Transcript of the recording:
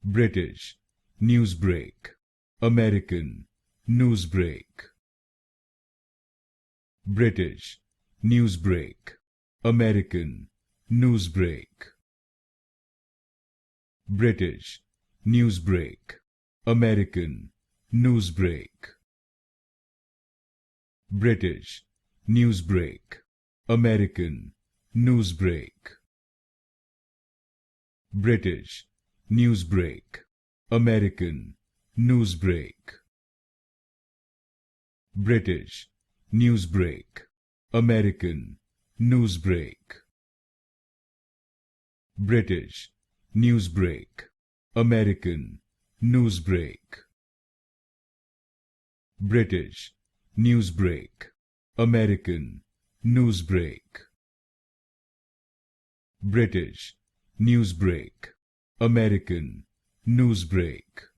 British, Newsbreak, American, Newsbreak. British, Newsbreak, American, Newsbreak. British, Newsbreak, American, Newsbreak. British, Newsbreak, American, Newsbreak. British, Newsbreak, American, Newsbreak. British, Newsbreak, American, Newsbreak. British, Newsbreak, American, Newsbreak. British, Newsbreak, American, Newsbreak. British, Newsbreak, American, Newsbreak.